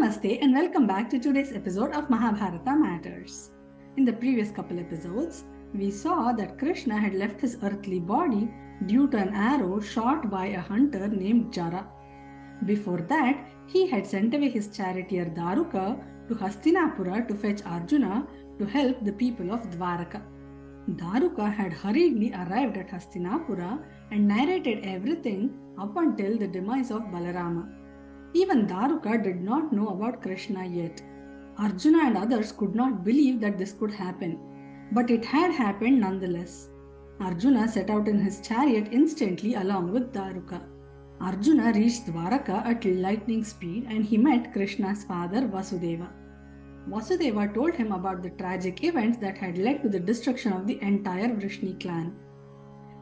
Namaste and welcome back to today's episode of Mahabharata Matters. In the previous couple episodes, we saw that Krishna had left his earthly body due to an arrow shot by a hunter named Jara. Before that, he had sent away his charioteer Dwārakā to Hastinapura to fetch Arjuna to help the people of Dwārakā. Dwārakā had hurriedly arrived at Hastinapura and narrated everything up until the demise of Balarama. Even Dwārakā did not know about Krishna yet. Arjuna and others could not believe that this could happen, but it had happened nonetheless. Arjuna set out in his chariot instantly along with Dwārakā. Arjuna reached Dwārakā at lightning speed and he met Krishna's father Vasudeva. Vasudeva told him about the tragic events that had led to the destruction of the entire Vrishni clan.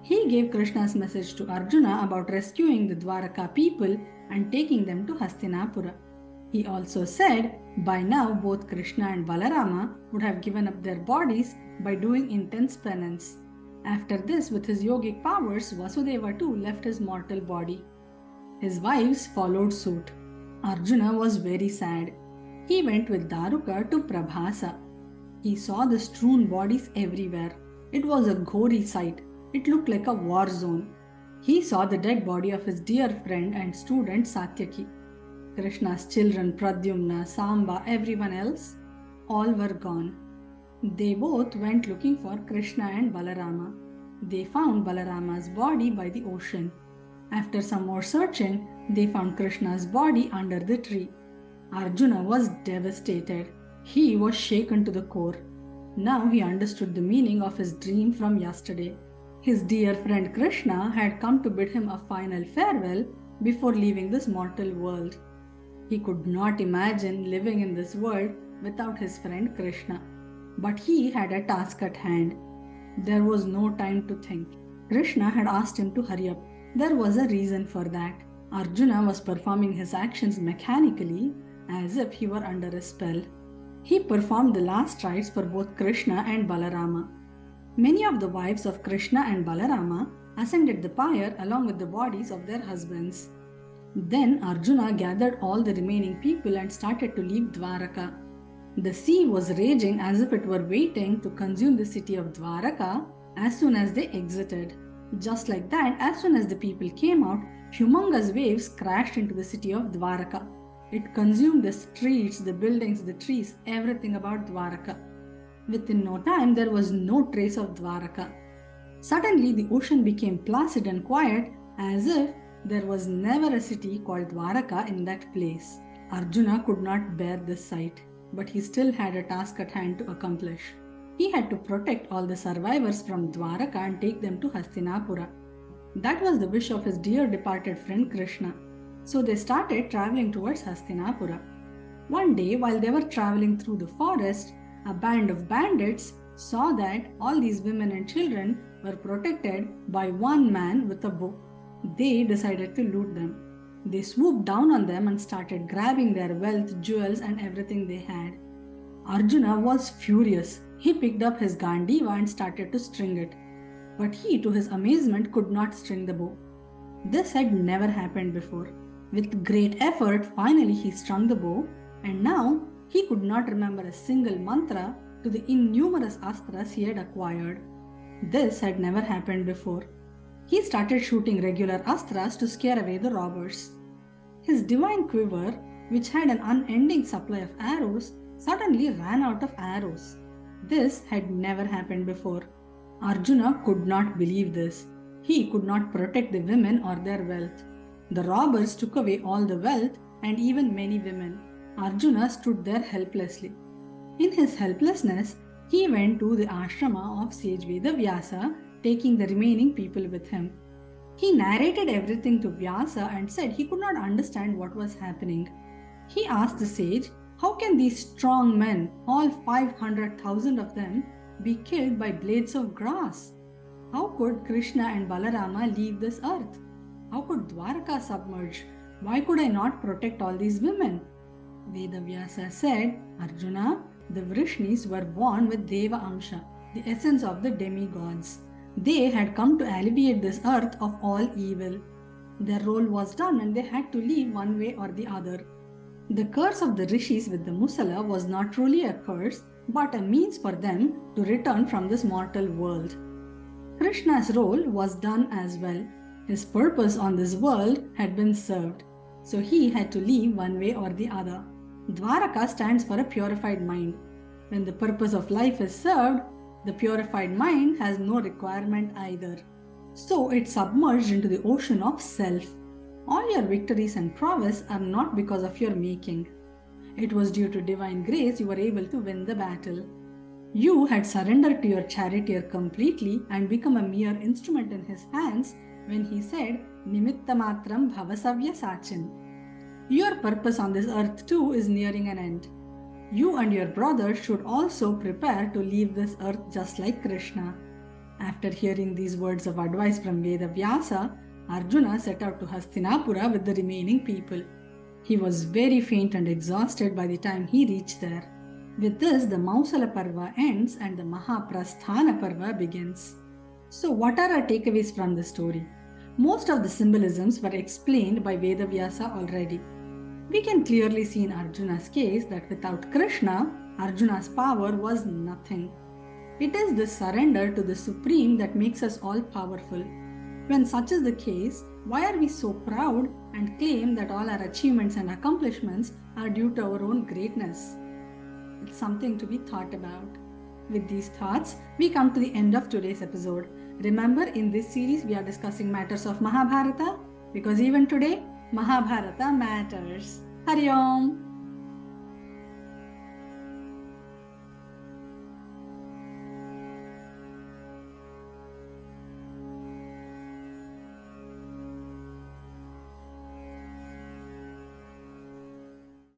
He gave Krishna's message to Arjuna about rescuing the Dwārakā people and taking them to Hastinapura. He also said, by now both Krishna and Balarama would have given up their bodies by doing intense penance. After this, with his yogic powers, Vasudeva too left his mortal body. His wives followed suit. Arjuna was very sad. He went with Dwārakā to Prabhasa. He saw the strewn bodies everywhere. It was a gory sight. It looked like a war zone. He saw the dead body of his dear friend and student Satyaki. Krishna's children Pradyumna, Samba, everyone else, all were gone. They both went looking for Krishna and Balarama. They found Balarama's body by the ocean. After some more searching, they found Krishna's body under the tree. Arjuna was devastated. He was shaken to the core. Now he understood the meaning of his dream from yesterday. His dear friend Krishna had come to bid him a final farewell before leaving this mortal world. He could not imagine living in this world without his friend Krishna. But he had a task at hand. There was no time to think. Krishna had asked him to hurry up. There was a reason for that. Arjuna was performing his actions mechanically as if he were under a spell. He performed the last rites for both Krishna and Balarama. Many of the wives of Krishna and Balarama ascended the pyre along with the bodies of their husbands. Then Arjuna gathered all the remaining people and started to leave Dwārakā. The sea was raging as if it were waiting to consume the city of Dwārakā as soon as they exited. Just like that, as soon as the people came out, humongous waves crashed into the city of Dwārakā. It consumed the streets, the buildings, the trees, everything about Dwārakā. Within no time, there was no trace of Dwārakā. Suddenly, the ocean became placid and quiet as if there was never a city called Dwārakā in that place. Arjuna could not bear this sight, but he still had a task at hand to accomplish. He had to protect all the survivors from Dwārakā and take them to Hastinapura. That was the wish of his dear departed friend Krishna. So they started traveling towards Hastinapura. One day, while they were traveling through the forest, a band of bandits saw that all these women and children were protected by one man with a bow. They decided to loot them. They swooped down on them and started grabbing their wealth, jewels and everything they had. Arjuna was furious. He picked up his Gandiva and started to string it. But he, to his amazement, could not string the bow. This had never happened before. With great effort, finally he strung the bow, and now he could not remember a single mantra to the innumerous astras he had acquired. This had never happened before. He started shooting regular astras to scare away the robbers. His divine quiver, which had an unending supply of arrows, suddenly ran out of arrows. This had never happened before. Arjuna could not believe this. He could not protect the women or their wealth. The robbers took away all the wealth and even many women. Arjuna stood there helplessly. In his helplessness, he went to the ashrama of sage Vyasa, taking the remaining people with him. He narrated everything to Vyasa and said he could not understand what was happening. He asked the sage, how can these strong men, all 500,000 of them, be killed by blades of grass? How could Krishna and Balarama leave this earth? How could Dwārakā submerge? Why could I not protect all these women? Vedavyasa said, Arjuna, the Vrishnis were born with Deva Amsha, the essence of the demigods. They had come to alleviate this earth of all evil. Their role was done and they had to leave one way or the other. The curse of the rishis with the Musala was not truly a curse, but a means for them to return from this mortal world. Krishna's role was done as well. His purpose on this world had been served, so he had to leave one way or the other. Dwārakā stands for a purified mind. When the purpose of life is served, the purified mind has no requirement either. So it submerged into the ocean of self. All your victories and prowess are not because of your making. It was due to divine grace you were able to win the battle. You had surrendered to your charioteer completely and become a mere instrument in his hands when he said, Nimitta matram bhavasavya sachin. Your purpose on this earth too is nearing an end. You and your brother should also prepare to leave this earth just like Krishna. After hearing these words of advice from Vedavyasa, Arjuna set out to Hastinapura with the remaining people. He was very faint and exhausted by the time he reached there. With this, the Mausala Parva ends and the Mahaprasthana Parva begins. So what are our takeaways from the story? Most of the symbolisms were explained by Vedavyasa already. We can clearly see in Arjuna's case that without Krishna, Arjuna's power was nothing. It is this surrender to the Supreme that makes us all powerful. When such is the case, why are we so proud and claim that all our achievements and accomplishments are due to our own greatness? It's something to be thought about. With these thoughts, we come to the end of today's episode. Remember, in this series, we are discussing matters of Mahabharata because even today, Mahabharata matters. Hari Om!